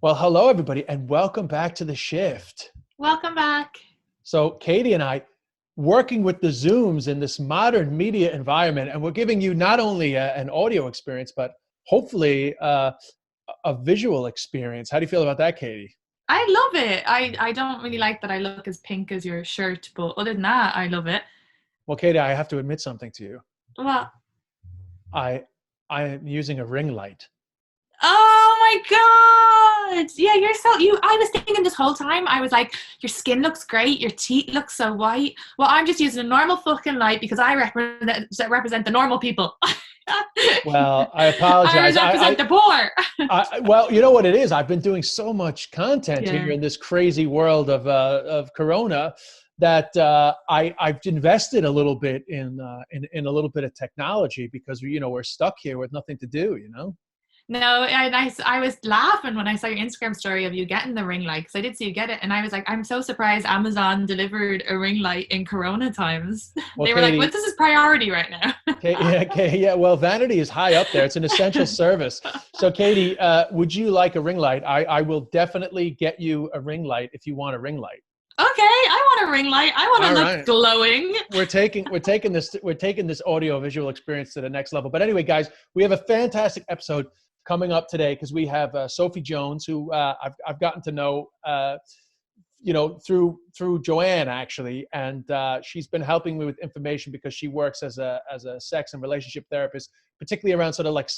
Well, hello, everybody, and welcome back to The Shift. Welcome back. So Katie and I, working with the Zooms in this modern media environment, and we're giving you not only an audio experience, but hopefully a visual experience. How do you feel about that, Katie? I love it. I don't really like that I look as pink as your shirt, but other than that, I love it. Well, Katie, I have to admit something to you. Well, I am using a ring light. oh my God. Yeah, I was thinking this whole time, I was like, your skin looks great, your teeth look so white. Well, I'm just using a normal fucking light because I represent the normal people. Well, I apologize. I represent the poor. Well, you know what it is? I've been doing so much content Yeah. here in this crazy world of Corona that I've invested a little bit in a little bit of technology because we're stuck here with nothing to do. No, I was laughing when I saw your Instagram story of you getting the ring light, because I did see you get it, and I was like, I'm so surprised Amazon delivered a ring light in Corona times. Well, They were Katie, like, this is priority right now. yeah. Well, vanity is high up there. It's an essential service. So, Katie, would you like a ring light? I will definitely get you a ring light if you want a ring light. Okay, I want a ring light. I want to All look right. glowing. We're taking this audio visual experience to the next level. But anyway, guys, we have a fantastic episode coming up today because we have Sophie Jones, who I've gotten to know, through Joanne actually, and she's been helping me with information because she works as a sex and relationship therapist, particularly around sort of like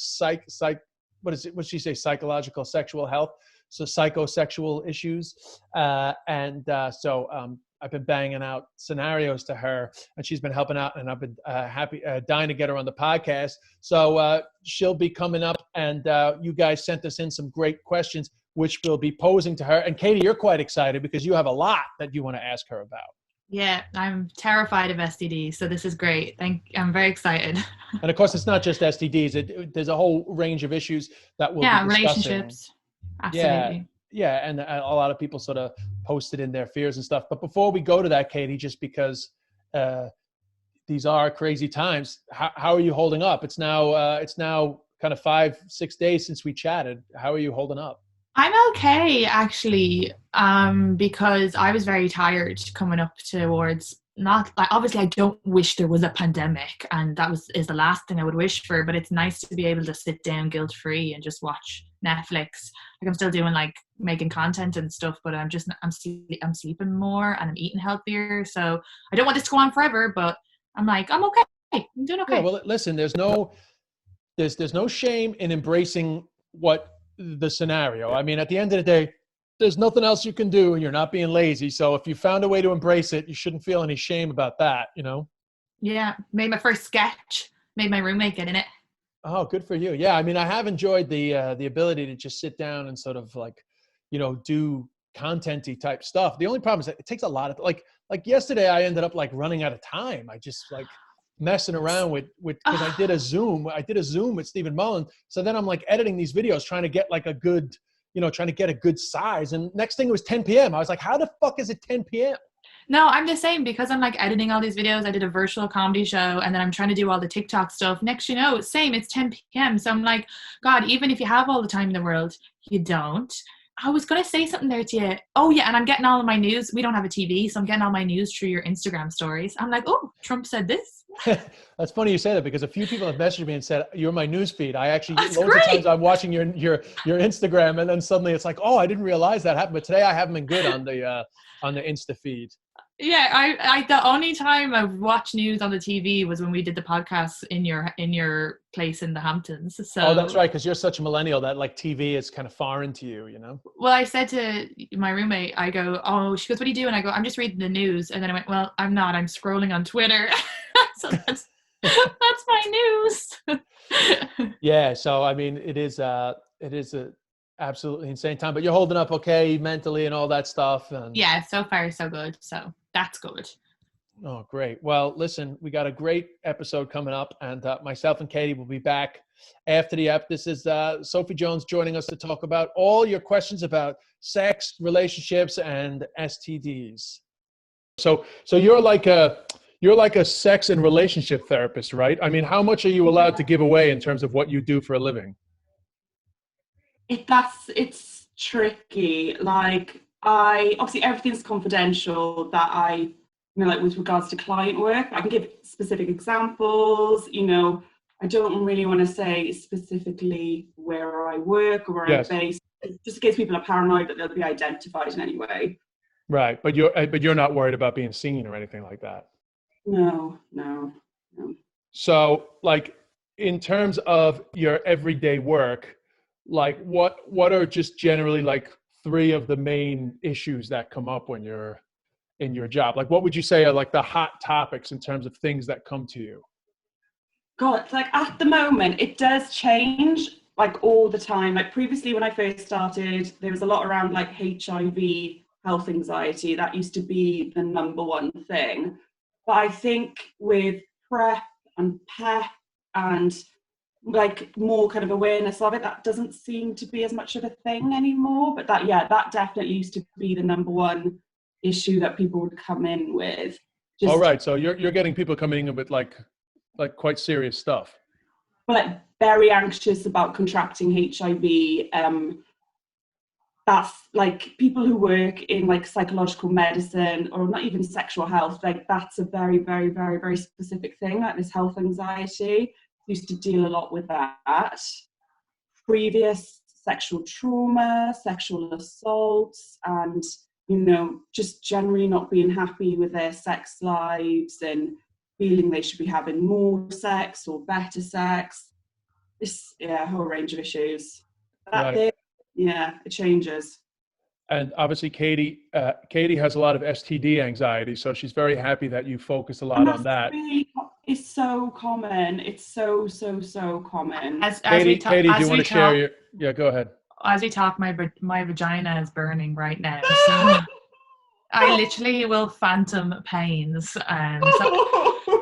what did she say, psychological sexual health, so psychosexual issues, so I've been banging out scenarios to her, and she's been helping out, and I've been dying to get her on the podcast. So she'll be coming up, and you guys sent us in some great questions, which we'll be posing to her. And Katie, you're quite excited because you have a lot that you want to ask her about. Yeah, I'm terrified of STDs, so this is great. I'm very excited. And of course, it's not just STDs. There's a whole range of issues that we'll be discussing. Relationships. Absolutely. Yeah, and a lot of people sort of posted in their fears and stuff. But before we go to that, Katie, just because these are crazy times, how are you holding up? It's now kind of 5-6 days since we chatted. How are you holding up? I'm okay, actually, because I was very tired coming up towards, not like, obviously I don't wish there was a pandemic, and is the last thing I would wish for, but it's nice to be able to sit down guilt-free and just watch Netflix. Like, I'm still doing like making content and stuff, but I'm sleeping more and I'm eating healthier. So I don't want this to go on forever, but I'm okay. I'm doing okay. Yeah, well, listen, there's no shame in embracing what the scenario. I mean, at the end of the day, there's nothing else you can do and you're not being lazy. So if you found a way to embrace it, you shouldn't feel any shame about that, Yeah. Made my first sketch, made my roommate get in it. Oh, good for you. Yeah. I mean, I have enjoyed the ability to just sit down and sort of like, do content-y type stuff. The only problem is that it takes a lot of like yesterday I ended up like running out of time. I just like messing around with because I did a Zoom with Stephen Mullen. So then I'm like editing these videos, trying to get like a good, trying to get a good size. And next thing it was 10 p.m. I was like, how the fuck is it 10 p.m.? No, I'm the same, because I'm like editing all these videos. I did a virtual comedy show, and then I'm trying to do all the TikTok stuff. Next, it's 10 p.m. So I'm like, God, even if you have all the time in the world, you don't. I was going to say something there to you. Oh, yeah, and I'm getting all of my news. We don't have a TV, so I'm getting all my news through your Instagram stories. I'm like, oh, Trump said this. That's funny you say that, because a few people have messaged me and said, you're my news feed. I actually, That's loads great. of times I'm watching your Instagram, and then suddenly it's like, oh, I didn't realize that happened. But today I have them in good on the Insta feed. Yeah, I the only time I've watched news on the TV was when we did the podcast in your place in the Hamptons. So. Oh, that's right, because you're such a millennial that like TV is kind of foreign to you, Well, I said to my roommate, I go, oh, she goes, what do you do? And I go, I'm just reading the news. And then I went, well, I'm not. I'm scrolling on Twitter. So that's my news. Yeah, so I mean, it is a absolutely insane time, but you're holding up okay mentally and all that stuff. And yeah, so far so good. So that's good. Oh, great. Well, listen, we got a great episode coming up, and myself and Katie will be back after the app. This is Sophie Jones joining us to talk about all your questions about sex, relationships, and STDs. So you're like a sex and relationship therapist, right? I mean, how much are you allowed to give away in terms of what you do for a living? It's tricky. Like, obviously everything's confidential that like with regards to client work. I can give specific examples, I don't really want to say specifically where I work or where I'm based, just in case people are paranoid that they'll be identified in any way. Right, but you're not worried about being seen or anything like that. No. So, like, in terms of your everyday work, like, what are just generally like 3 of the main issues that come up when you're in your job? Like, what would you say are like the hot topics in terms of things that come to you? God, like at the moment, it does change like all the time. Like previously when I first started, there was a lot around like HIV, health anxiety. That used to be the number one thing. But I think with PrEP and PEP and like more kind of awareness of it, that doesn't seem to be as much of a thing anymore. But that definitely used to be the number one issue that people would come in with. All right, so you're getting people coming in with like quite serious stuff. Like very anxious about contracting HIV. That's like people who work in like psychological medicine or not even sexual health. Like that's a very, very, very, very specific thing. Like this health anxiety used to deal a lot with that. Previous sexual trauma, sexual assaults, and just generally not being happy with their sex lives and feeling they should be having more sex or better sex. This, a whole range of issues. Right. It changes. And obviously, Katie has a lot of STD anxiety, so she's very happy that you focus a lot on that. It's so common. It's so common. Katie, do you want to share your? Yeah, go ahead. As we talk, my vagina is burning right now. So I literally will phantom pains.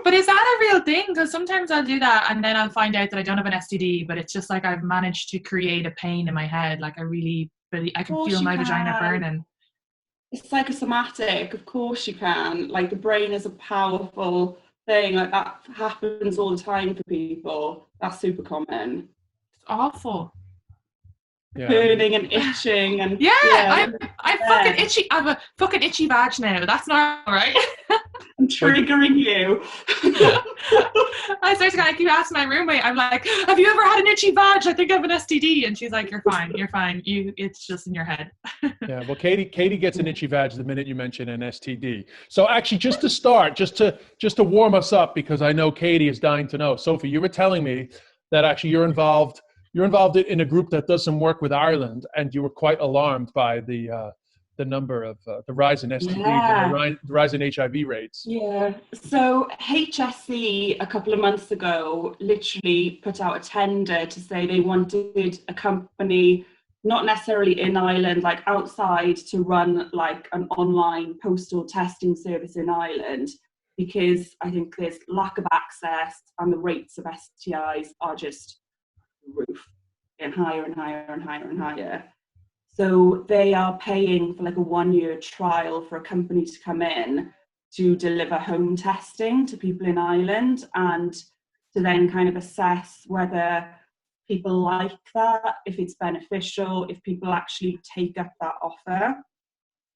But is that a real thing? Because sometimes I'll do that and then I'll find out that I don't have an STD, but it's just like I've managed to create a pain in my head. Like I can feel my vagina burning. It's psychosomatic. Of course you can. Like the brain is a powerful thing. Like that happens all the time for people. That's super common. It's awful. Yeah. Burning and itching and I'm fucking itchy. I have a fucking itchy vag now. That's not right. I'm triggering you. I started to kind of keep asking my roommate. I'm like, "Have you ever had an itchy vag? I think I have an STD." And she's like, "You're fine. You're fine. It's just in your head." Yeah. Well, Katie gets an itchy vag the minute you mention an STD. So actually, just to start, just to warm us up, because I know Katie is dying to know. Sophie, you were telling me that actually you're involved in a group that does some work with Ireland, and you were quite alarmed by the number of the rise in STDs and the rise in HIV rates. Yeah. So HSE a couple of months ago literally put out a tender to say they wanted a company, not necessarily in Ireland, like outside, to run like an online postal testing service in Ireland, because I think there's lack of access and the rates of STIs are just roof and higher and higher and higher and higher. So they are paying for like a 1-year trial for a company to come in to deliver home testing to people in Ireland and to then kind of assess whether people like that, if it's beneficial, if people actually take up that offer.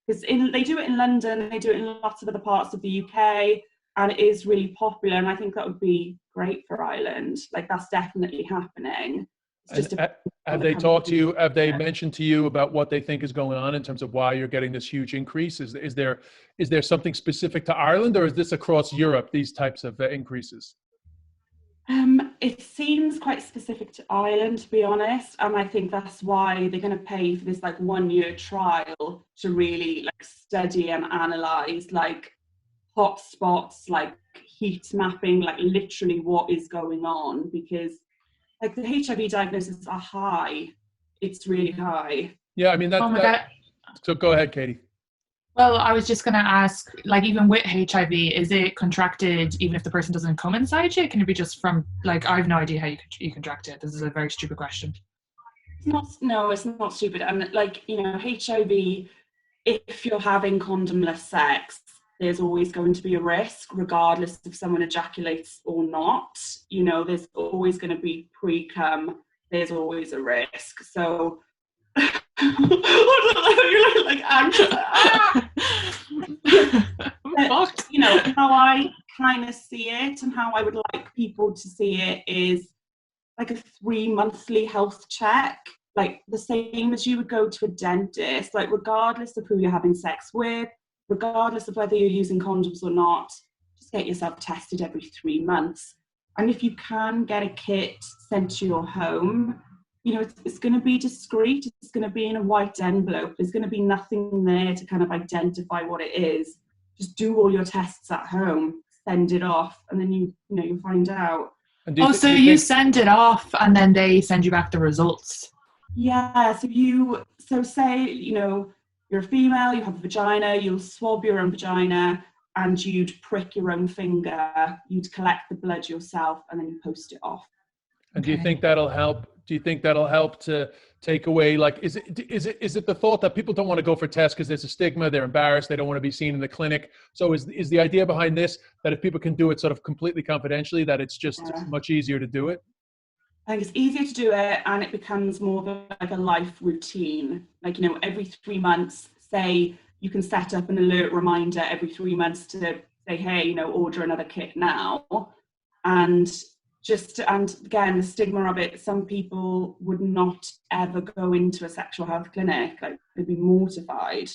Because they do it in London, they do it in lots of other parts of the UK, and it is really popular, and I think that would be great for Ireland. Like that's definitely happening. Have they talked to you? Have they mentioned to you about what they think is going on in terms of why you're getting this huge increase? Is there something specific to Ireland, or is this across Europe, these types of increases? It seems quite specific to Ireland, to be honest, and I think that's why they're going to pay for this like 1-year trial to really like study and analyze like hot spots, like heat mapping, like literally what is going on, because like the HIV diagnoses are high. It's really high. Yeah, I mean so go ahead, Katie. Well, I was just going to ask, like, even with HIV, is it contracted even if the person doesn't come inside you? Can it be just from, like, I have no idea how you contract it. This is a very stupid question. It's not stupid. And like, HIV, if you're having condomless sex, there's always going to be a risk, regardless if someone ejaculates or not. There's always going to be pre-cum. There's always a risk. So I'm just, but, you know, how I kind of see it and how I would like people to see it is like a 3-monthly health check, like the same as you would go to a dentist, like regardless of who you're having sex with, regardless of whether you're using condoms or not, just get yourself tested every 3 months. And if you can get a kit sent to your home, you know, it's going to be discreet, it's going to be in a white envelope, there's going to be nothing there to kind of identify what it is. Just do all your tests at home, send it off, and then you find out. So you send it off and then they send you back the results? Yeah, so say, you know, you're a female, you have a vagina, you'll swab your own vagina and you'd prick your own finger, you'd collect the blood yourself and then you post it off. And do you think that'll help? Do you think that'll help to take away, like, is it the thought that people don't want to go for tests because there's a stigma, they're embarrassed, they don't want to be seen in the clinic? So is the idea behind this that if people can do it sort of completely confidentially, that it's just much easier to do it? I think it's easier to do it, and it becomes more of like a life routine. Like, you know, every 3 months, say you can set up an alert reminder every 3 months to say, hey, you know, order another kit now. And again, the stigma of it, some people would not ever go into a sexual health clinic, like they'd be mortified.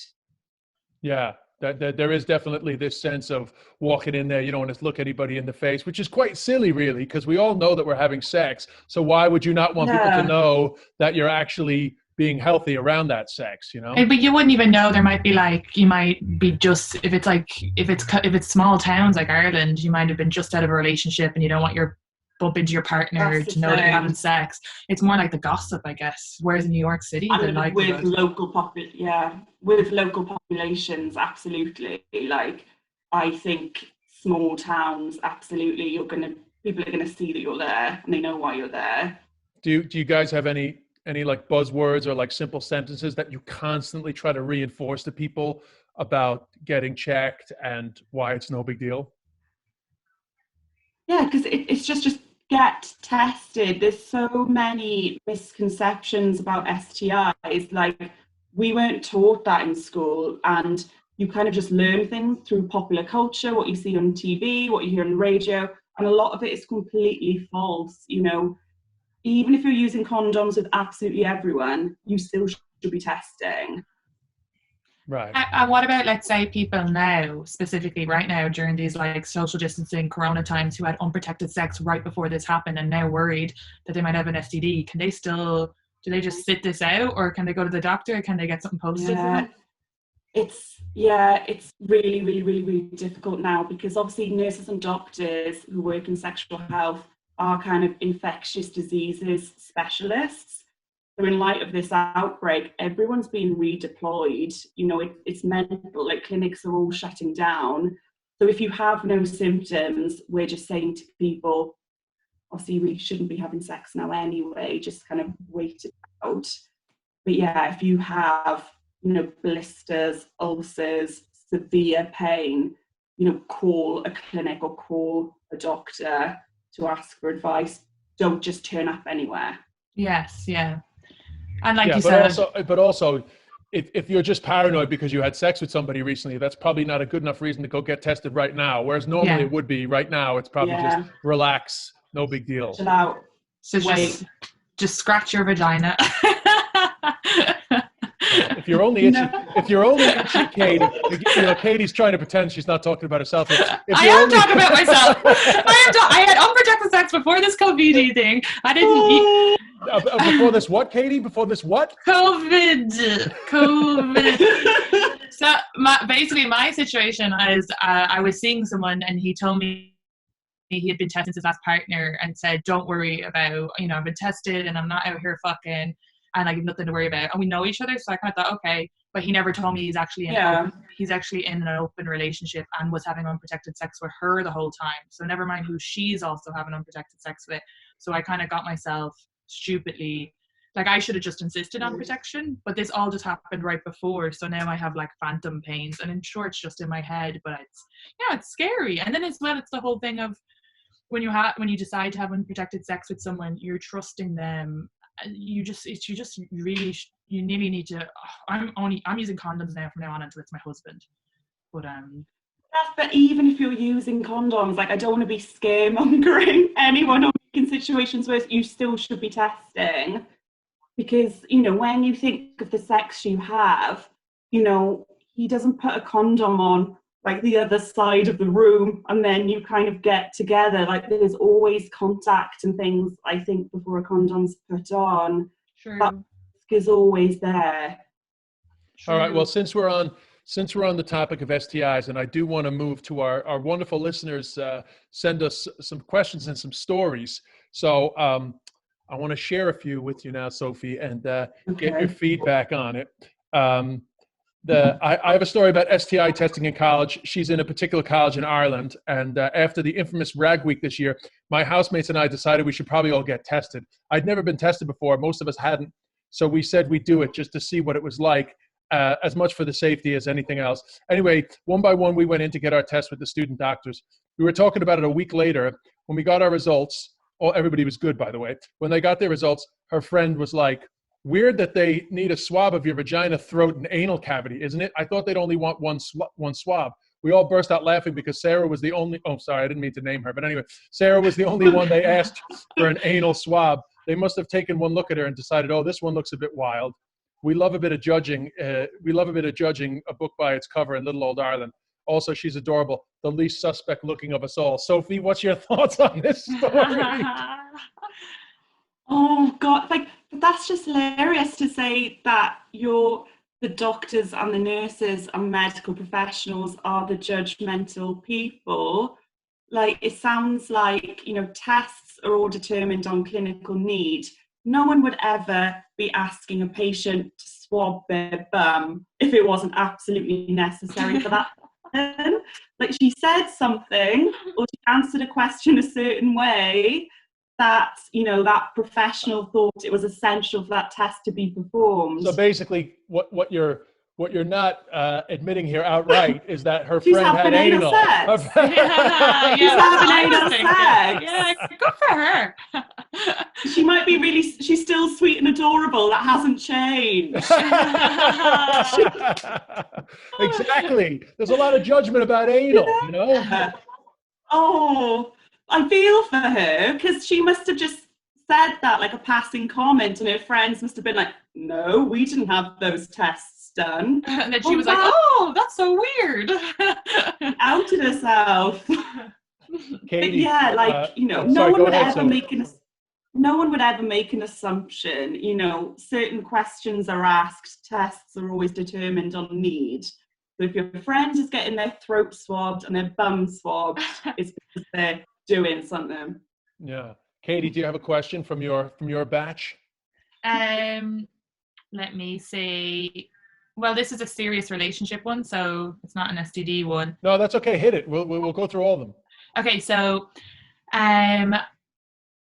Yeah, that there is definitely this sense of walking in there, you don't want to look anybody in the face, which is quite silly, really, because we all know that we're having sex. So why would you not want people to know that you're actually being healthy around that sex, you know? But you wouldn't even know. There might be like, you might be just, if it's small towns like Ireland, you might have been just out of a relationship and you don't want your bump into your partner to know that you're having sex. It's more like the gossip, I guess. Whereas in New York City, with local populations, absolutely. Like, I think small towns, absolutely, people are gonna see that you're there and they know why you're there. Do you guys have any like buzzwords or like simple sentences that you constantly try to reinforce to people about getting checked and why it's no big deal? Yeah, because it's just get tested. There's so many misconceptions about STIs. Like, we weren't taught that in school, and you kind of just learn things through popular culture, what you see on TV, what you hear on the radio, and a lot of it is completely false. You know, even if you're using condoms with absolutely everyone, you still should be testing. Right. And what about, let's say, people now, specifically right now during these like social distancing corona times, who had unprotected sex right before this happened and now worried that they might have an STD? Can they still, do they just sit this out, or can they go to the doctor? Can they get something posted for it? It's really, really, really, really difficult now, because obviously nurses and doctors who work in sexual health are kind of infectious diseases specialists. So in light of this outbreak, everyone's being redeployed. You know, it's mental, like clinics are all shutting down. So if you have no symptoms, we're just saying to people, obviously you really shouldn't be having sex now anyway, just kind of wait it out. But yeah, if you have, you know, blisters, ulcers, severe pain, you know, call a clinic or call a doctor to ask for advice. Don't just turn up anywhere. Yes, yeah. And like you said, but also, if you're just paranoid because you had sex with somebody recently, that's probably not a good enough reason to go get tested right now. Whereas normally it would be. Right now, it's probably just relax, no big deal. Chill out. So just scratch your vagina. If you're only itchy, Katie, you know, Katie's trying to pretend she's not talking about herself. I am talking about myself. I had unprotected sex before this COVID thing. I didn't eat. Before this what, Katie? Before this what? COVID. So basically my situation is I was seeing someone and he told me he had been tested his last partner and said, don't worry about, you know, I've been tested and I'm not out here fucking and I have nothing to worry about. And we know each other. So I kind of thought, okay, but he never told me he's actually in an open relationship and was having unprotected sex with her the whole time. So never mind who she's also having unprotected sex with. So I kind of got myself stupidly, like I should have just insisted on protection, but this all just happened right before. So now I have like phantom pains, and I'm sure it's just in my head, but it's scary. And then as well, it's the whole thing of when you decide to have unprotected sex with someone, you're trusting them. You just really you really need to. I'm using condoms now from now on until it's my husband. But But even if you're using condoms, like, I don't want to be scaremongering anyone or making situations worse. You still should be testing, because, you know, when you think of the sex you have, you know, he doesn't put a condom on like the other side of the room and then you kind of get together. Like, there's always contact and things, I think, before a condom's put on. True. That risk is always there. All right. Well, since we're on the topic of STIs, and I do want to move to our wonderful listeners, send us some questions and some stories. So I want to share a few with you now, Sophie, and get your feedback on it. I have a story about STI testing in college. She's in a particular college in Ireland, and after the infamous Rag Week this year, my housemates and I decided we should probably all get tested. I'd never been tested before. Most of us hadn't. So we said we'd do it just to see what it was like, as much for the safety as anything else. Anyway, one by one, we went in to get our test with the student doctors. We were talking about it a week later. When we got our results, everybody was good, by the way. When they got their results, her friend was like, "Weird that they need a swab of your vagina, throat, and anal cavity, isn't it? I thought they'd only want one swab." We all burst out laughing because Sarah was the only, oh, sorry, I didn't mean to name her. But anyway, Sarah was the only one they asked for an anal swab. They must have taken one look at her and decided, oh, this one looks a bit wild. We love a bit of judging. We love a bit of judging a book by its cover in Little Old Ireland. Also, she's adorable, the least suspect looking of us all. Sophie, what's your thoughts on this story? Oh God, like, that's just hilarious to say that the doctors and the nurses and medical professionals are the judgmental people. Like, it sounds like, you know, tests are all determined on clinical need. No one would ever be asking a patient to swab their bum if it wasn't absolutely necessary for that. Like, she said something, or she answered a question a certain way that, you know, that professional thought it was essential for that test to be performed. So basically, what you're not admitting here outright is that her friend had anal sex. She's having anal sex. Yeah, good for her. She might be she's still sweet and adorable. That hasn't changed. Exactly. There's a lot of judgment about anal, you know? Oh, I feel for her, because she must have just said that like a passing comment, and her friends must have been like, no, we didn't have those tests done. And then she was like, oh, that's so weird. Outed herself. Katie, yeah, like, you know, no one would ever make an assumption. You know, certain questions are asked, tests are always determined on need. So if your friend is getting their throat swabbed and their bum swabbed, it's because they're doing something. Yeah. Katie, do you have a question from your batch? Let me see. Well, this is a serious relationship one, so it's not an STD one. No, that's okay. Hit it. We'll go through all of them. Okay, so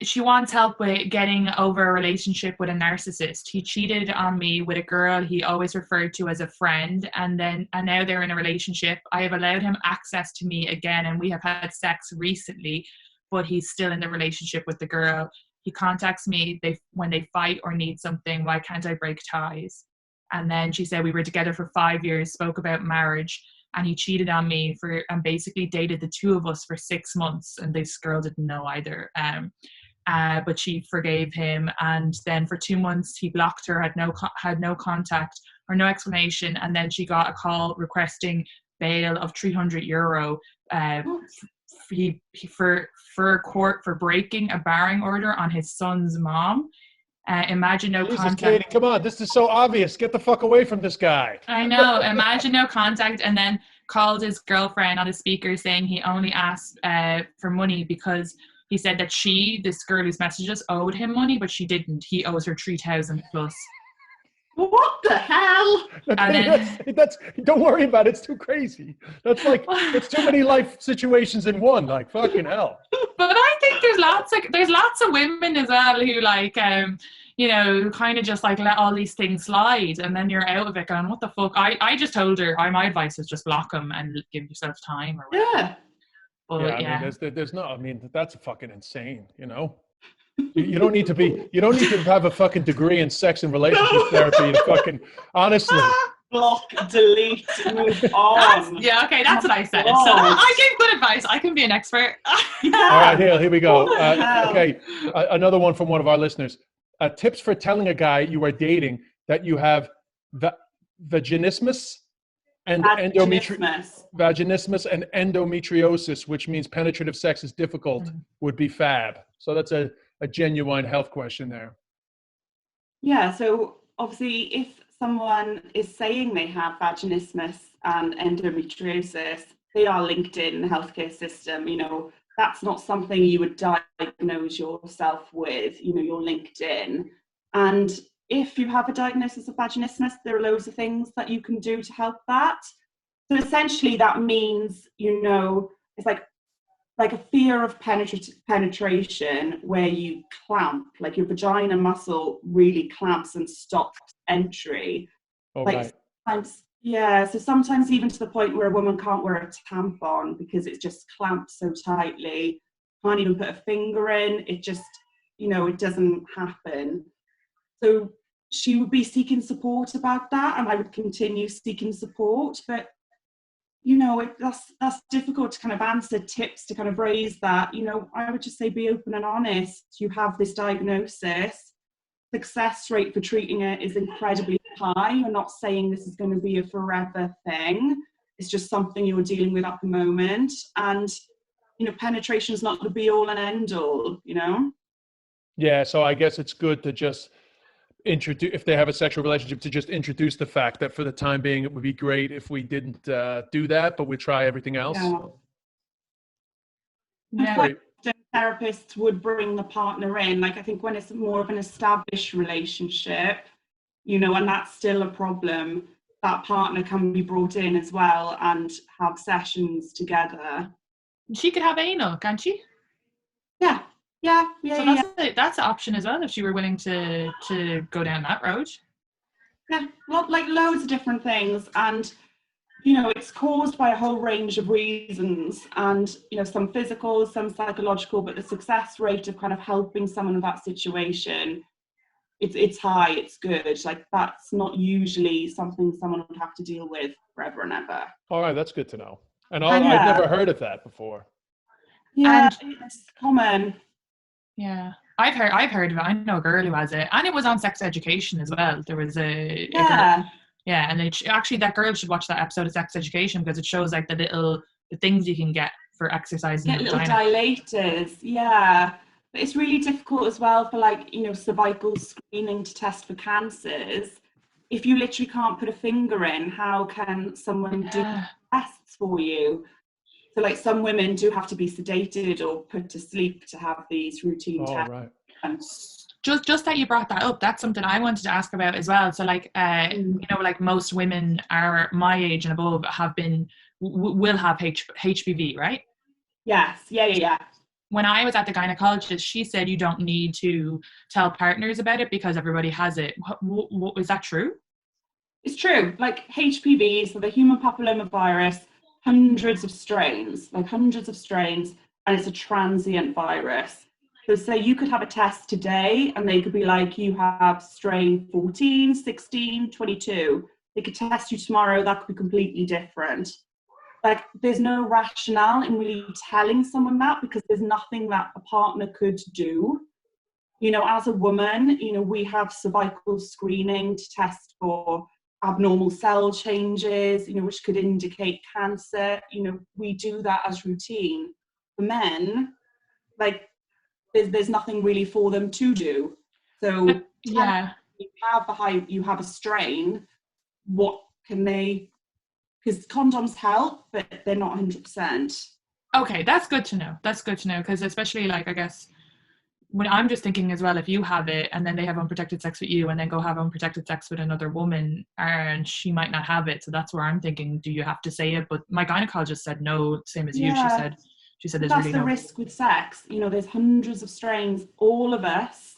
she wants help with getting over a relationship with a narcissist. He cheated on me with a girl he always referred to as a friend, and now they're in a relationship. I have allowed him access to me again, and we have had sex recently, but he's still in the relationship with the girl. He contacts me when they fight or need something. Why can't I break ties? And then she said we were together for 5 years, spoke about marriage, and he cheated on me and basically dated the two of us for 6 months, and this girl didn't know either. But she forgave him, and then for 2 months he blocked her, had no contact or no explanation, and then she got a call requesting bail of €300 for court for breaking a barring order on his son's mom. Imagine no contact. Katie, come on, this is so obvious. Get the fuck away from this guy. I know. Imagine no contact, and then called his girlfriend on the speaker saying he only asked for money because he said that this girl who's messaged us, owed him money, but she didn't. He owes her 3,000 plus. What the hell? That's don't worry about it. It's too crazy. That's like, it's too many life situations in one. Like, fucking hell. But I think there's lots of women as well who like you know, kind of just like let all these things slide, and then you're out of it going, what the fuck? I just told her, my advice is just block them and give yourself time or whatever. Yeah. But, yeah, I mean, there's no, I mean, that's fucking insane, you know? You don't need to have a fucking degree in sex and relationship therapy to fucking, honestly. Block, delete, move on. Okay, that's what I said. So God. I gave good advice. I can be an expert. Yeah. All right, here we go. What the hell? Okay, another one from one of our listeners. Tips for telling a guy you are dating that you have vaginismus and vaginismus and endometriosis, which means penetrative sex is difficult, would be fab. So that's a genuine health question there. Yeah, so obviously if someone is saying they have vaginismus and endometriosis, they are linked in the healthcare system. You know, that's not something you would diagnose yourself with. You know, you're linked in. And if you have a diagnosis of vaginismus, there are loads of things that you can do to help that. So essentially that means, you know, it's like a fear of penetration where you clamp, like your vagina muscle really clamps and stops entry. Oh, like right. Sometimes, yeah, so sometimes even to the point where a woman can't wear a tampon because it just clamps so tightly, can't even put a finger in, it just, you know, it doesn't happen. So she would be seeking support about that, and I would continue seeking support, but you know, that's difficult to kind of answer tips to kind of raise that. You know, I would just say be open and honest. You have this diagnosis. Success rate for treating it is incredibly high. You're not saying this is going to be a forever thing. It's just something you're dealing with at the moment. And, you know, penetration is not the be all and end all, you know? Yeah, so I guess it's good to just introduce, if they have a sexual relationship, to just introduce the fact that for the time being it would be great if we didn't do that, but we try everything else. Yeah. Therapists would bring the partner in, like I think when it's more of an established relationship, you know, and that's still a problem, that partner can be brought in as well and have sessions together. She could have anal, can't she? Yeah. So that's an option as well if she were willing to go down that road. Yeah, well, like loads of different things, and you know, it's caused by a whole range of reasons, and you know, some physical, some psychological, but the success rate of kind of helping someone in that situation, it's high, it's good. Like that's not usually something someone would have to deal with forever and ever. All right, that's good to know. And I've never heard of that before. Yeah, it's common. Yeah, I've heard of it. I know a girl who has it, and it was on sex education as well. There was a girl, and actually that girl should watch that episode of Sex Education because it shows like the things you can get for exercising. Get little dilators, yeah. But it's really difficult as well for like, you know, cervical screening to test for cancers. If you literally can't put a finger in, how can someone do tests for you? So like some women do have to be sedated or put to sleep to have these routine tests. Right. Just that you brought that up, that's something I wanted to ask about as well. So like, you know, like most women are my age and above will have HPV, right? Yes, yeah. When I was at the gynecologist, she said you don't need to tell partners about it because everybody has it. What is that true? It's true. Like HPV, so the human papillomavirus, hundreds of strains, and it's a transient virus. So say you could have a test today and they could be like, you have strain 14, 16, 22. They could test you tomorrow, that could be completely different. Like there's no rationale in really telling someone that because there's nothing that a partner could do. You know, as a woman, you know, we have cervical screening to test for abnormal cell changes, you know, which could indicate cancer. You know, we do that as routine. For men, like there's nothing really for them to do. So yeah, you have a strain, what can they, because condoms help, but they're not 100%. Okay, that's good to know. Because especially like, I guess, when I'm just thinking as well, if you have it and then they have unprotected sex with you and then go have unprotected sex with another woman and she might not have it. So that's where I'm thinking, do you have to say it? But my gynecologist said no, same as you. She said there's that's really the no risk with sex. You know, there's hundreds of strains. All of us,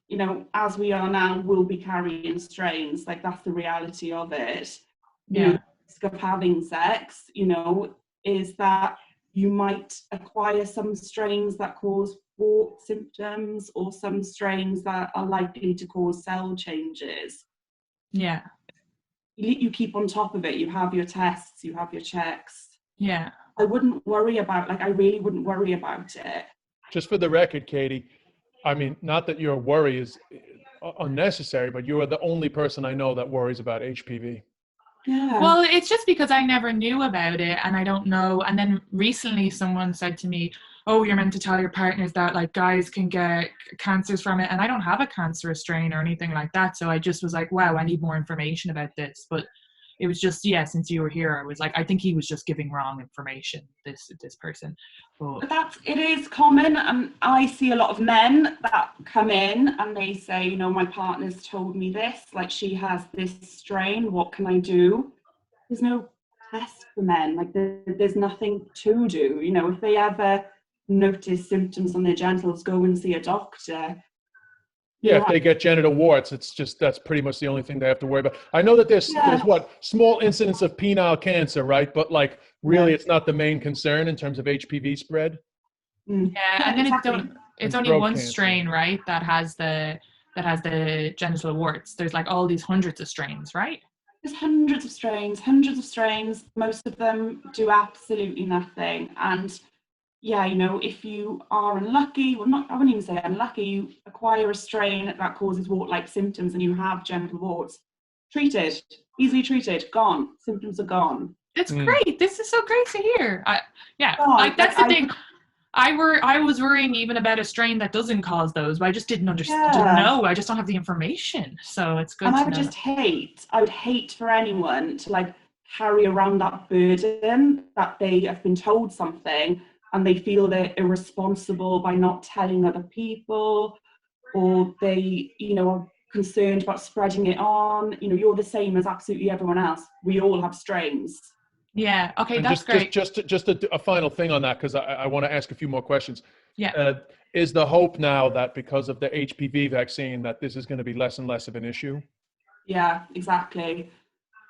you know, as we are now, will be carrying strains. Like that's the reality of it. You know, the risk of having sex, you know, is that you might acquire some strains that cause wart symptoms, or some strains that are likely to cause cell changes. Yeah. You keep on top of it. You have your tests, you have your checks. Yeah. I wouldn't worry about, like, I really wouldn't worry about it. Just for the record, Katie, I mean, not that your worry is unnecessary, but you are the only person I know that worries about HPV. Yeah. Well, it's just because I never knew about it and I don't know. And then recently someone said to me, oh, you're meant to tell your partners that like guys can get cancers from it. And I don't have a cancerous strain or anything like that. So I just was like, wow, I need more information about this. But it was just, yeah, since you were here, I was like, I think he was just giving wrong information, this person. But It is common, and I see a lot of men that come in and they say, you know, my partner's told me this, like she has this strain, what can I do? There's no test for men, like there's nothing to do. You know, if they ever notice symptoms on their genitals, go and see a doctor. Yeah, if they get genital warts, it's just, that's pretty much the only thing they have to worry about. I know that there's what, small incidence of penile cancer, right? But like really it's not the main concern in terms of HPV spread. Yeah, and then exactly. it's only one strain, right, that has the genital warts. There's like all these hundreds of strains, right? There's hundreds of strains. Most of them do absolutely nothing. And yeah, you know, if you are unlucky, well, not, I wouldn't even say unlucky, you acquire a strain that causes wart-like symptoms and you have genital warts, treated, easily treated, gone, symptoms are gone. It's great. This is so great to hear. Like that's the thing. I was worrying even about a strain that doesn't cause those, but I just didn't understand. Didn't know. I just don't have the information. So it's good. And I would hate for anyone to like carry around that burden that they have been told something and they feel they're irresponsible by not telling other people, or they, you know, are concerned about spreading it on. You know, you're the same as absolutely everyone else. We all have strains. Yeah. Okay. And that's great. Just a final thing on that, because I want to ask a few more questions. Yeah. Is the hope now that because of the HPV vaccine that this is going to be less and less of an issue? Yeah, exactly.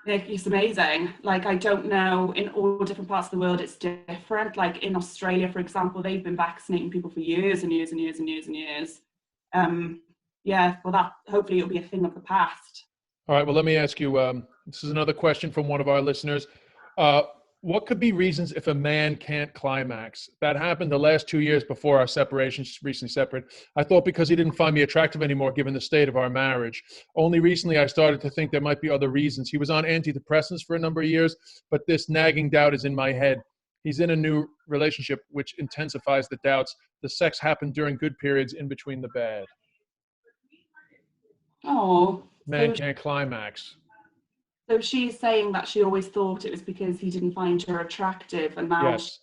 It's amazing. Like, I don't know, in all different parts of the world, it's different. Like in Australia, for example, they've been vaccinating people for years and years and years and years and years. Yeah, well, that hopefully it'll be a thing of the past. All right. Well, let me ask you, this is another question from one of our listeners. What could be reasons if a man can't climax? That happened the last 2 years before our separation, just recently separated. I thought because he didn't find me attractive anymore, given the state of our marriage. Only recently I started to think there might be other reasons. He was on antidepressants for a number of years, but this nagging doubt is in my head. He's in a new relationship, which intensifies the doubts. The sex happened during good periods in between the bad. Oh. Man can't climax. So she's saying that she always thought it was because he didn't find her attractive, and now she's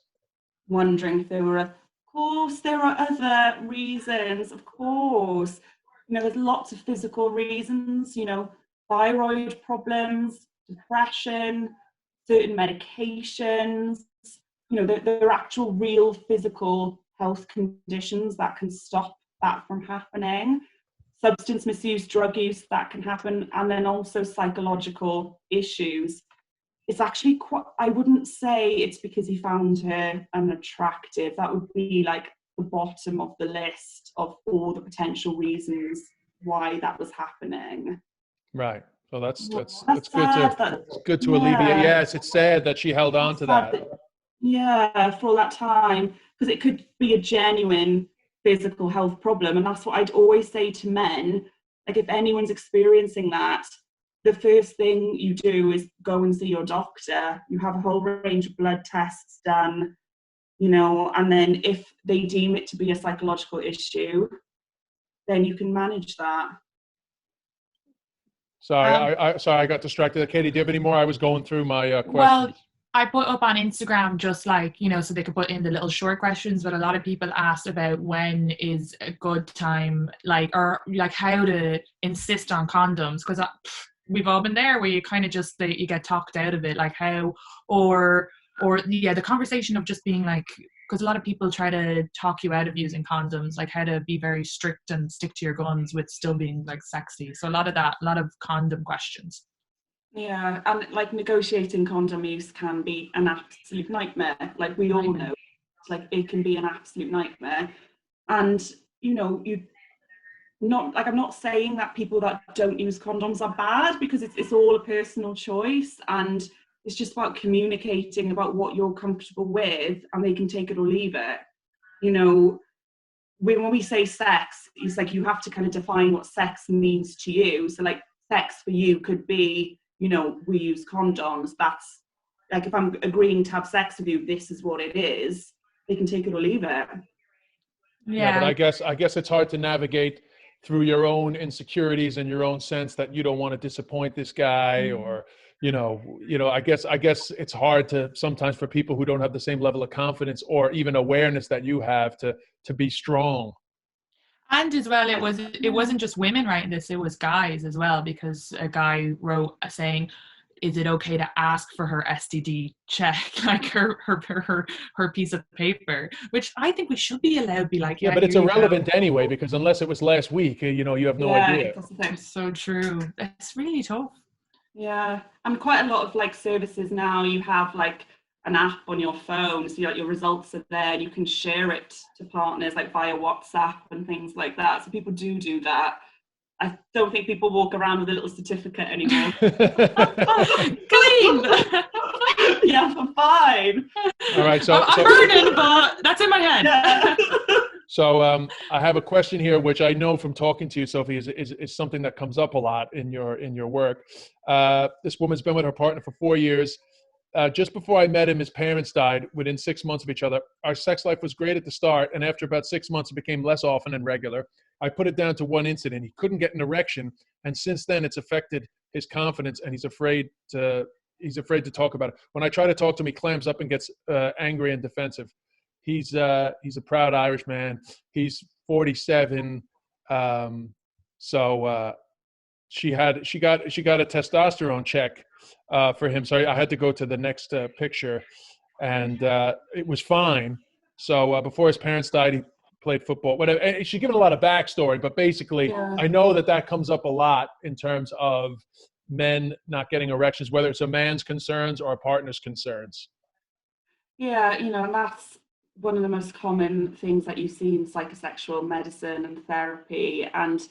wondering if there were, of course, there are other reasons, of course. You know, there's lots of physical reasons, you know, thyroid problems, depression, certain medications, you know, there are actual real physical health conditions that can stop that from happening. Substance misuse, drug use, that can happen, and then also psychological issues. It's actually quite, I wouldn't say it's because he found her unattractive. That would be like the bottom of the list of all the potential reasons why that was happening. Right. So that's good to alleviate. Yes, it's sad that she held on to that. For all that time, because it could be a genuine physical health problem, and that's what I'd always say to men. Like, if anyone's experiencing that, the first thing you do is go and see your doctor. You have a whole range of blood tests done, you know, and then if they deem it to be a psychological issue, then you can manage that. Sorry, I got distracted. Katie, do you have any more? I was going through my questions. Well, I put up on Instagram just like, you know, so they could put in the little short questions, but a lot of people asked about when is a good time, like, or like how to insist on condoms, because we've all been there where you kind of just, you get talked out of it, like how, or the conversation of just being like, because a lot of people try to talk you out of using condoms, like how to be very strict and stick to your guns with still being like sexy. So a lot of condom questions. Yeah, and like negotiating condom use can be an absolute nightmare. Like we all know, like it can be an absolute nightmare. And, you know, I'm not saying that people that don't use condoms are bad, because it's all a personal choice, and it's just about communicating about what you're comfortable with, and they can take it or leave it. You know, when we say sex, it's like you have to kind of define what sex means to you. So like sex for you could be, you know, we use condoms. That's like, if I'm agreeing to have sex with you, this is what it is. They can take it or leave it. Yeah, but I guess it's hard to navigate through your own insecurities and your own sense that you don't want to disappoint this guy, or I guess it's hard to sometimes for people who don't have the same level of confidence or even awareness that you have to be strong. And as well, it wasn't just women writing this, it was guys as well, because a guy wrote saying, is it okay to ask for her STD check, like her piece of paper, which I think we should be allowed to be like, yeah, but it's irrelevant anyway, because unless it was last week, you have no idea. It's so true. It's really tough. Yeah, and quite a lot of like services now, you have like an app on your phone, so your results are there, and you can share it to partners like via WhatsApp and things like that. So people do that. I don't think people walk around with a little certificate anymore. Clean. Yeah, I'm fine. All right, so I'm burning, but that's in my head. Yeah. So I have a question here, which I know from talking to you, Sophie, is something that comes up a lot in your work. This woman's been with her partner for 4 years. Just before I met him, his parents died within 6 months of each other. Our sex life was great at the start, and after about 6 months, it became less often and regular. I put it down to one incident. He couldn't get an erection, and since then, it's affected his confidence, and he's afraid to talk about it. When I try to talk to him, he clams up and gets angry and defensive. He's a proud Irish man. He's 47. She got a testosterone check for him. So I had to go to the next picture, and it was fine. So before his parents died, he played football. Whatever. And she's given a lot of backstory, but basically, I know that comes up a lot in terms of men not getting erections, whether it's a man's concerns or a partner's concerns. Yeah, and that's one of the most common things that you see in psychosexual medicine and therapy. And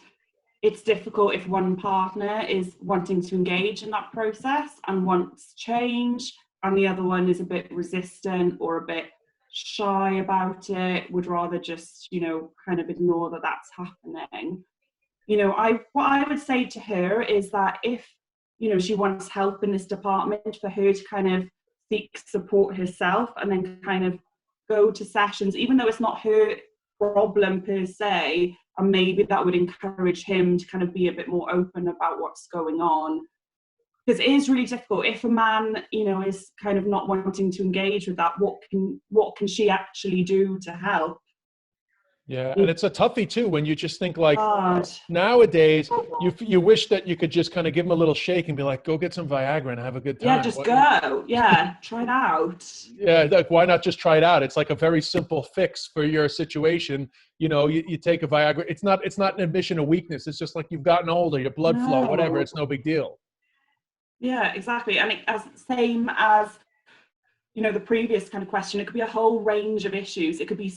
it's difficult if one partner is wanting to engage in that process and wants change, and the other one is a bit resistant or a bit shy about it, would rather just, kind of ignore that that's happening. What I would say to her is that if, she wants help in this department, for her to kind of seek support herself and then kind of go to sessions, even though it's not her problem per se, and maybe that would encourage him to kind of be a bit more open about what's going on. Because it is really difficult if a man, is kind of not wanting to engage with that. What can she actually do to help? Yeah, and it's a toughie too when you just think like, God. Nowadays you wish that you could just kind of give him a little shake and be like, go get some Viagra and have a good time. Yeah, just go. Yeah, try it out. Yeah, like why not just try it out? It's like a very simple fix for your situation. You take a Viagra. It's not an admission of weakness. It's just like you've gotten older, your blood flow, whatever. It's no big deal. Yeah, exactly. And same as the previous kind of question, it could be a whole range of issues. It could be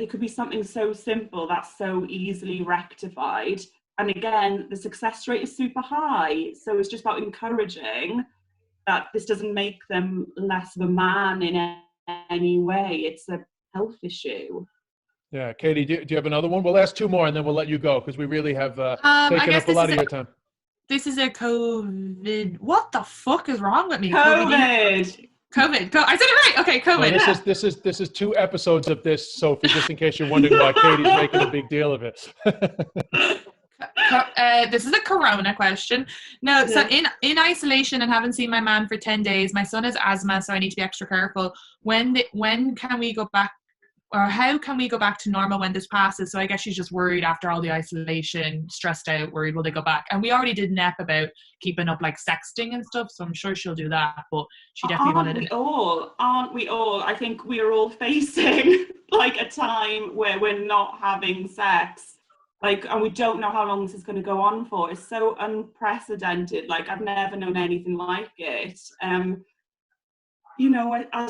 it could be something so simple that's so easily rectified. And again, the success rate is super high. So it's just about encouraging that this doesn't make them less of a man in any way. It's a health issue. Yeah, Katie, do you have another one? We'll ask two more and then we'll let you go, because we really have taken up a lot of your time. This is a COVID. What the fuck is wrong with me? COVID. I said it right. Okay, COVID. No, this is 2 episodes of this, Sophie, just in case you're wondering why Katie's making a big deal of it. This is a corona question. No, so in isolation and haven't seen my man for 10 days. My son has asthma, so I need to be extra careful. When can we go back, or how can we go back to normal when this passes? So I guess she's just worried after all the isolation, stressed out, worried will they go back? And we already did an ep about keeping up like sexting and stuff, so I'm sure she'll do that. But she definitely wanted it. Aren't we all? I think we are all facing like a time where we're not having sex. And we don't know how long this is going to go on for. It's so unprecedented. I've never known anything like it. As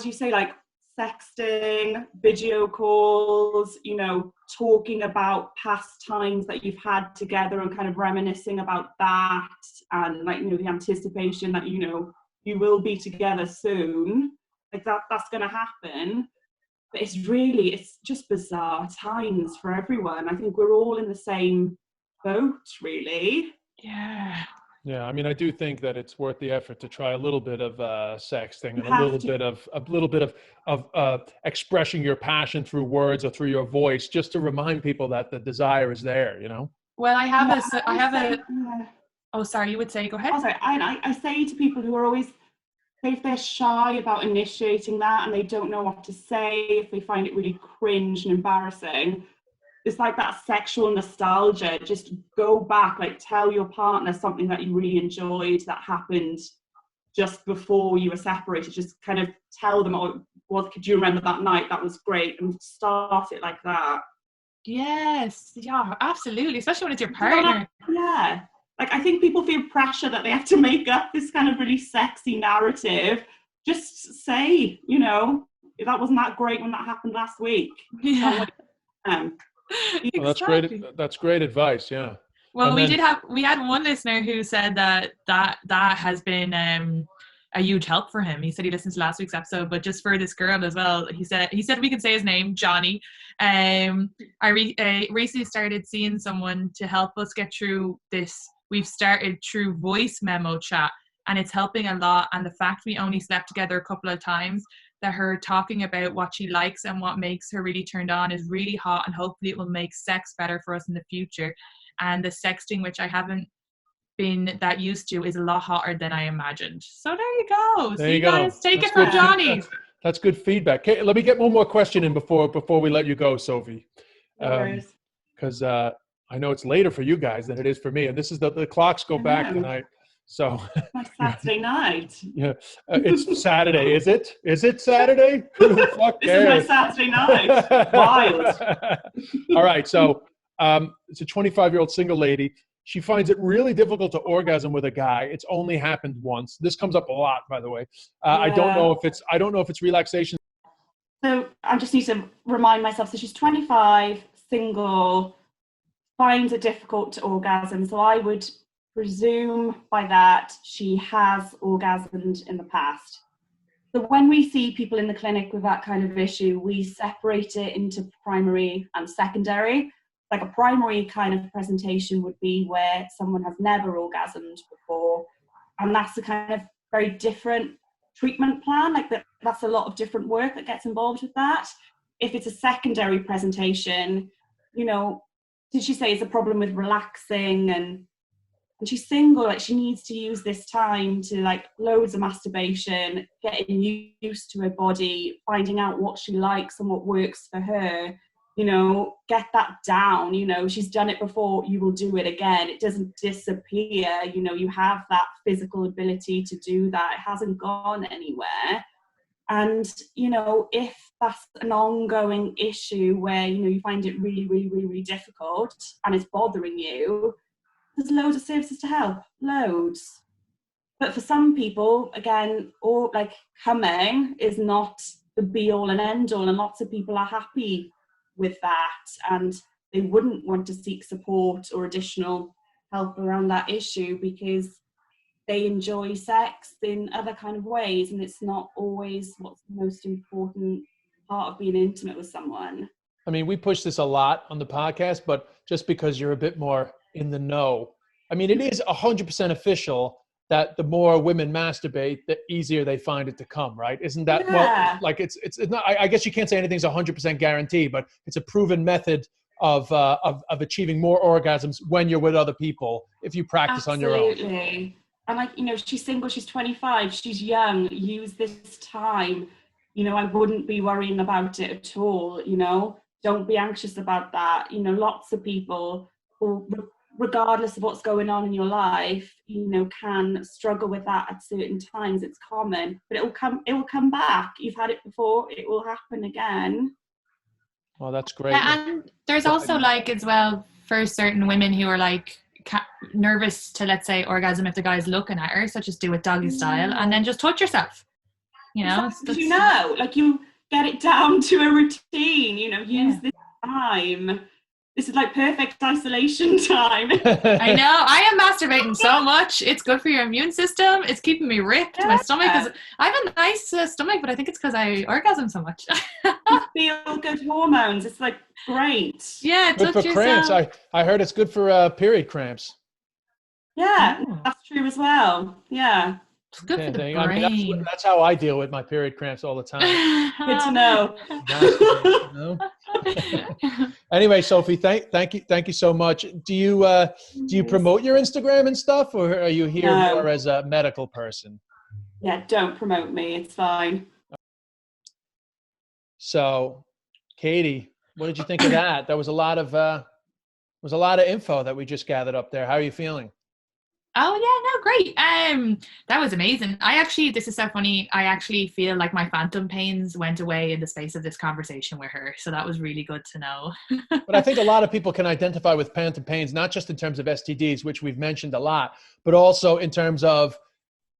you say, sexting, video calls, you know, talking about past times that you've had together and kind of reminiscing about that, and like, you know, the anticipation that, you know, you will be together soon, like that's going to happen. But it's just bizarre times for everyone. I think we're all in the same boat, really. Yeah. Yeah, I mean, I do think that it's worth the effort to try a little bit of sexting and You a have little bit of expressing your passion through words or through your voice, just to remind people that the desire is there. You know. Well, I have Yeah. Oh, sorry, you would say, go ahead. Oh, sorry. I say to people who are always, if they're shy about initiating that and they don't know what to say, if they find it really cringe and embarrassing, it's like that sexual nostalgia. Just go back, like tell your partner something that you really enjoyed that happened just before you were separated. Just kind of tell them, oh, could you remember that night? That was great. And start it like that. Yes, yeah, absolutely. Especially when it's your partner. Yeah. Like, I think people feel pressure that they have to make up this kind of really sexy narrative. Just say, you know, that wasn't that great when that happened last week. Yeah. Well, that's great. That's great advice. Yeah. Well, we had one listener who said that has been a huge help for him. He said he listened to last week's episode, but just for this girl as well, he said we can say his name, Johnny. I recently started seeing someone to help us get through this. We've started through voice memo chat, and it's helping a lot. And the fact we only slept together a couple of times, that her talking about what she likes and what makes her really turned on is really hot, and hopefully it will make sex better for us in the future. And the sexting, which I haven't been that used to, is a lot hotter than I imagined. So there you go. There you go. Guys, take it from Johnny. That's good feedback. Okay, let me get one more question in before we let you go, Sophie. Because I know it's later for you guys than it is for me, and this is the clocks go back tonight. So my Saturday night. Yeah, it's Saturday. Is it? Is it Saturday? Fuck this is my Saturday night. Wild. All right, so it's a 25-year-old single lady. She finds it really difficult to orgasm with a guy. It's only happened once. This comes up a lot, by the way. I don't know if it's relaxation. So I just need to remind myself. So she's 25, single, finds it difficult to orgasm. So I would presume by that she has orgasmed in the past. So when we see people in the clinic with that kind of issue, we separate it into primary and secondary. Like a primary kind of presentation would be where someone has never orgasmed before, and that's a kind of very different treatment plan. Like that's a lot of different work that gets involved with that. If it's a secondary presentation, you know, did she say it's a problem with relaxing, and she's single, like she needs to use this time to like loads of masturbation, getting used to her body, finding out what she likes and what works for her. You know, get that down. You know, she's done it before, you will do it again. It doesn't disappear. You know, you have that physical ability to do that. It hasn't gone anywhere. And, you know, if that's an ongoing issue where, you know, you find it really, really, really, really difficult and it's bothering you, there's loads of services to help, loads. But for some people, again, or like coming is not the be all and end all, and lots of people are happy with that, and they wouldn't want to seek support or additional help around that issue because they enjoy sex in other kind of ways, and it's not always what's the most important part of being intimate with someone. I mean, we push this a lot on the podcast, but just because you're a bit more in the know, I mean, it is 100% official that the more women masturbate, the easier they find it to come, right? Isn't that, well, like it's not, I guess you can't say anything's 100% guaranteed, but it's a proven method of achieving more orgasms when you're with other people, if you practice on your own. Absolutely. And like, you know, she's single, she's 25, she's young, use this time. You know, I wouldn't be worrying about it at all, you know, don't be anxious about that. You know, lots of people who, regardless of what's going on in your life, you know, can struggle with that at certain times. It's common, but it will come back. You've had it before, it will happen again. Well, that's great. And there's also like as well for certain women who are like nervous to, let's say, orgasm if the guy's looking at her, so just do it doggy style and then just touch yourself, you know. Exactly. You know, like you get it down to a routine, you know, use this time. This is like perfect isolation time. I know. I am masturbating so much. It's good for your immune system. It's keeping me ripped. My stomach is. I have a nice stomach, but I think it's because I orgasm so much. You feel good hormones. It's like great. Yeah, good for cramps. I heard it's good for period cramps. Yeah, that's true as well. Yeah. It's good for the brain. I mean, that's how I deal with my period cramps all the time. Good to know. Anyway, Sophie, thank you so much. Do you promote your Instagram and stuff, or are you here more as a medical person? Yeah, don't promote me. It's fine. So, Katie, what did you think of that? That was a lot of info that we just gathered up there. How are you feeling? Oh yeah, no, great. That was amazing. This is so funny. I actually feel like my phantom pains went away in the space of this conversation with her. So that was really good to know. But I think a lot of people can identify with phantom pains, not just in terms of STDs, which we've mentioned a lot, but also in terms of,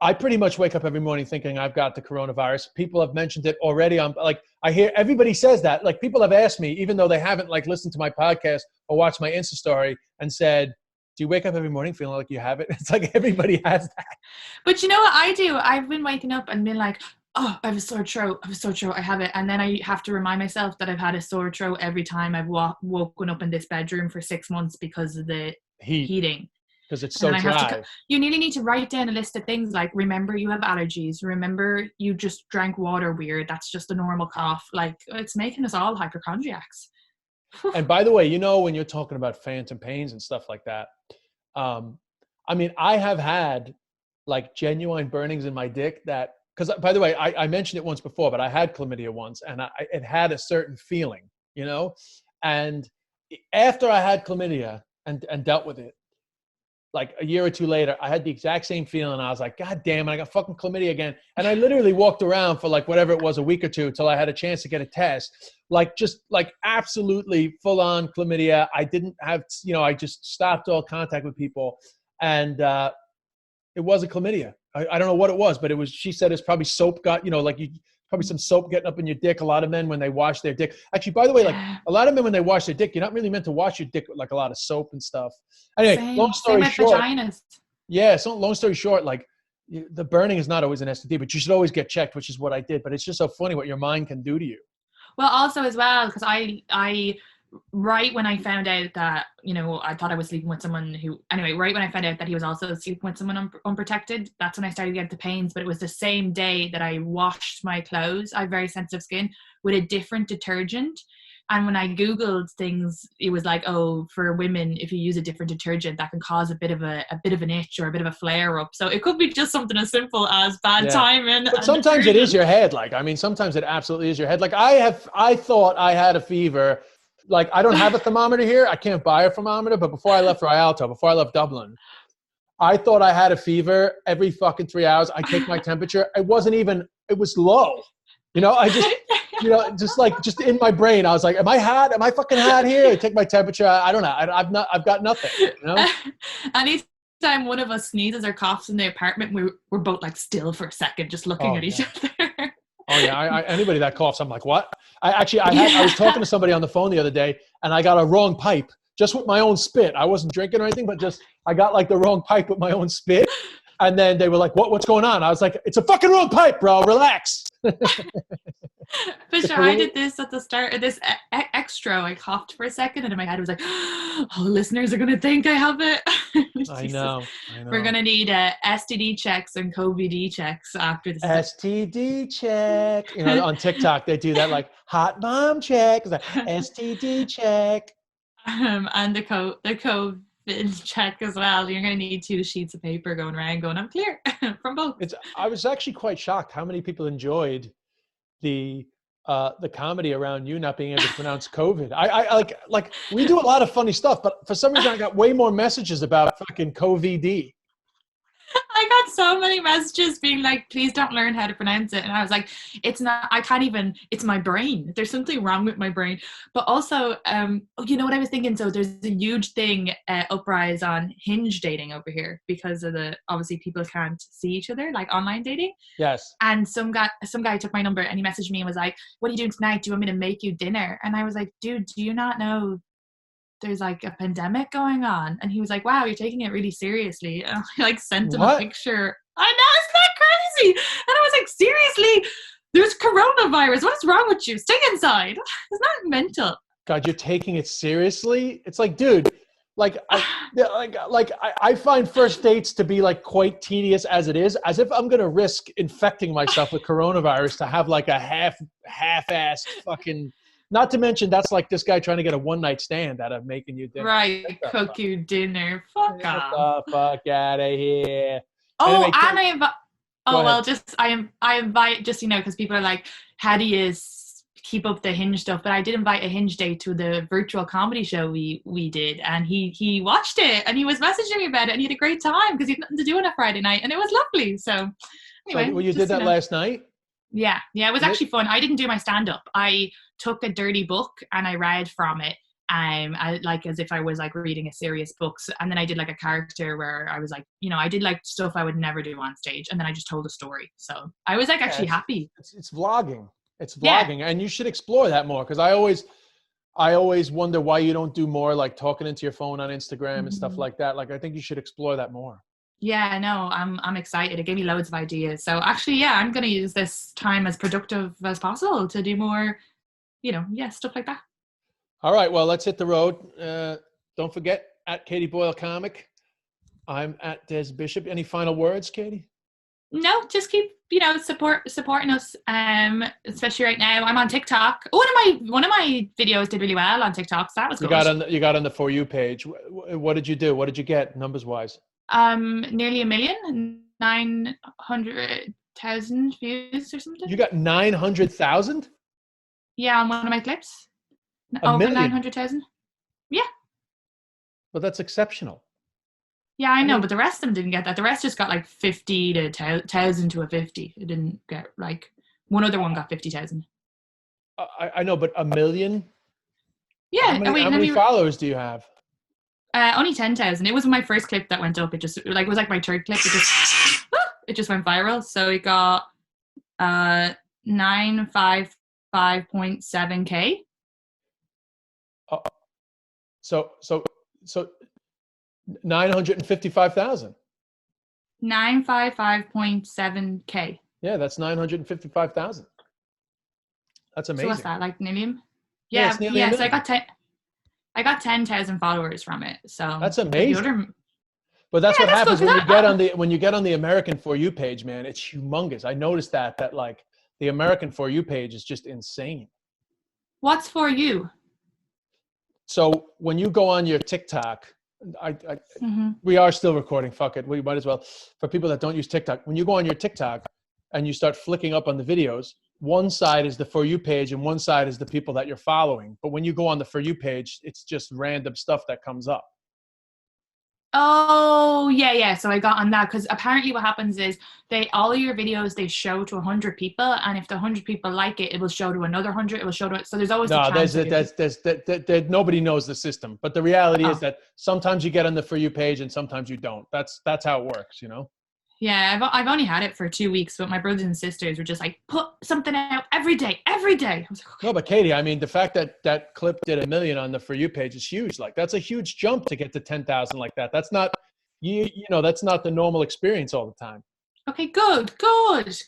I pretty much wake up every morning thinking I've got the coronavirus. People have mentioned it already. I hear everybody says that. Like, people have asked me, even though they haven't like listened to my podcast or watched my Insta story, and said, do you wake up every morning feeling like you have it? It's like everybody has that. But you know what I do? I've been waking up and been like, oh, I have a sore throat. I have it. And then I have to remind myself that I've had a sore throat every time I've woken up in this bedroom for 6 months because of the heating. Because it's so dry. You really need to write down a list of things like, remember you have allergies. Remember you just drank water weird. That's just a normal cough. Like, it's making us all hypochondriacs. And by the way, you know, when you're talking about phantom pains and stuff like that, I mean, I have had like genuine burnings in my dick that, because by the way, I mentioned it once before, but I had chlamydia once, and it had a certain feeling, you know, and after I had chlamydia and dealt with it, like a year or two later, I had the exact same feeling. I was like, God damn it, I got fucking chlamydia again. And I literally walked around for like whatever it was, a week or two, till I had a chance to get a test. Like, just like absolutely full on chlamydia. I didn't have, you know, I just stopped all contact with people. And it wasn't chlamydia. I don't know what it was, but it was, she said it's probably soap got, you know, like probably some soap getting up in your dick. A lot of men, when they wash their dick, actually, by the way, like a lot of men, when they wash their dick, you're not really meant to wash your dick with like a lot of soap and stuff. Anyway, long story short, yeah. So long story short, like the burning is not always an STD, but you should always get checked, which is what I did. But it's just so funny what your mind can do to you. Well, also as well, because I right when I found out that, you know, I thought I was sleeping with someone who, anyway, right when I found out that he was also sleeping with someone unprotected, that's when I started getting the pains. But it was the same day that I washed my clothes. I have very sensitive skin, with a different detergent. And when I Googled things, it was like, oh, for women, if you use a different detergent, that can cause a bit of an itch or a bit of a flare up. So it could be just something as simple as bad timing. But sometimes it is your head. Like, I mean, sometimes it absolutely is your head. Like, I thought I had a fever. Like, I don't have a thermometer here. I can't buy a thermometer. But before I left Rialto, before I left Dublin, I thought I had a fever every fucking 3 hours. I take my temperature. It was low. You know, I just, you know, just in my brain, I was like, am I hot? Am I fucking hot here? I take my temperature. I don't know. I've got nothing, you know? Anytime one of us sneezes or coughs in the apartment, we're both like still for a second, just looking at each other. Oh yeah. Anybody that coughs, I'm like, what? I was talking to somebody on the phone the other day, and I got a wrong pipe just with my own spit. I wasn't drinking or anything, but just, I got like the wrong pipe with my own spit. And then they were like, what's going on? I was like, it's a fucking wrong pipe, bro. Relax. For sure. I did this at the start of this extra. I coughed for a second, and in my head I was like, oh, listeners are going to think I have it. I know. We're going to need STD checks and COVID checks after this. STD check. You know, on TikTok, they do that, like, hot mom check. It's like, STD check. And the COVID check as well. You're going to need 2 sheets of paper going around going, I'm clear from both. I was actually quite shocked how many people enjoyed the comedy around you not being able to pronounce COVID. I like we do a lot of funny stuff, but for some reason I got way more messages about fucking COVID. I I got so many messages being like, please don't learn how to pronounce it. And I was like, it's not, I can't even, it's my brain. There's something wrong with my brain. But also, you know what I was thinking? So there's a huge thing, uprise on Hinge dating over here because of obviously people can't see each other, like online dating. Yes. And some guy took my number and he messaged me and was like, what are you doing tonight? Do you want me to make you dinner? And I was like, dude, do you not know there's like a pandemic going on? And he was like, wow, you're taking it really seriously. And I like sent him a picture. I know, isn't that crazy? And I was like, seriously, there's coronavirus. What is wrong with you? Stay inside. It's not mental. God, you're taking it seriously? It's like, dude, I find first dates to be like quite tedious as it is, as if I'm going to risk infecting myself with coronavirus to have like a half-assed fucking, not to mention that's like this guy trying to get a one-night stand out of making you dinner. Right, cook you dinner. Fuck off. Get the fuck out of here. Oh, Anyway, and I invite, I invite, just, you know, because people are like, how do you keep up the Hinge stuff? But I did invite a Hinge date to the virtual comedy show we did, and he watched it and he was messaging me about it and he had a great time because he had nothing to do on a Friday night and it was lovely. So anyway. So, well, you did that last night? Yeah, it was actually fun. I didn't do my stand-up. I took a dirty book and I read from it, like as if I was like reading a serious book. And then I did like a character where I was like, you know, I did like stuff I would never do on stage, and then I just told a story. So I was like actually happy. It's vlogging. It's vlogging, and you should explore that more, because I always wonder why you don't do more like talking into your phone on Instagram and stuff like that. Like, I think you should explore that more. Yeah, no, I'm excited. It gave me loads of ideas. So actually, yeah, I'm going to use this time as productive as possible to do more, you know, stuff like that. All right, well, let's hit the road. Don't forget, at Katie Boyle Comic. I'm at Des Bishop. Any final words, Katie? No, just keep, you know, supporting us. Especially right now, I'm on TikTok. One of my videos did really well on TikTok, so that was good. You got on the For You page. What did you do? What did you get numbers wise? Nearly 1 million, 900,000 views or something. You got 900,000? Yeah, on one of my clips. Over 900,000. Yeah. Well, that's exceptional. Yeah, I know, but the rest of them didn't get that. The rest just got like 50 to 1,000 to a 50. It didn't get like, one other one got 50,000. I know, but 1 million? Yeah. How many followers do you have? Only 10,000. It was my first clip that went up. It just like, it was like my third clip. It just went viral. So it got 955.7K. So 955,000. 955.7K. Yeah, that's 955,000. That's amazing. So what's that, like million? Yeah, So I got 10,000 followers from it. So that's amazing. But that's what happens when you get on the American For You page, man. It's humongous. I noticed that like the American For You page is just insane. What's For You? So when you go on your TikTok, we are still recording. Fuck it. We might as well. For people that don't use TikTok, when you go on your TikTok and you start flicking up on the videos, one side is the For You page and one side is the people that you're following. But when you go on the For You page, it's just random stuff that comes up. Oh, yeah. So I got on that because apparently what happens is all of your videos, they show to 100 people. And if the 100 people like it, it will show to another 100. It will show to, so there's always a chance. Nobody knows the system. But the reality is that sometimes you get on the For You page and sometimes you don't. That's how it works, you know? Yeah, I've only had it for 2 weeks, but my brothers and sisters were just like, put something out every day. I was like, okay. No, but Katie, I mean, the fact that clip did 1 million on the For You page is huge. Like, that's a huge jump to get to 10,000 like that. That's not, that's not the normal experience all the time. Okay, good. Cause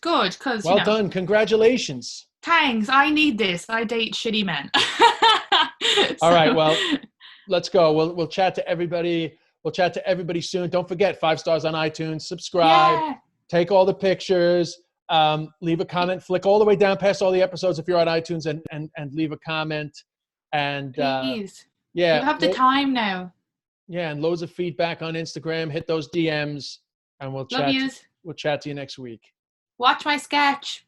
well done. Congratulations. Thanks. I need this. I date shitty men. All right. Well, let's go. We'll chat to everybody. We'll chat to everybody soon. Don't forget, 5 stars on iTunes, subscribe, take all the pictures, leave a comment, flick all the way down past all the episodes if you're on iTunes and leave a comment. And please. You have the time now. Yeah, and loads of feedback on Instagram. Hit those DMs and we'll chat to you next week. Watch my sketch.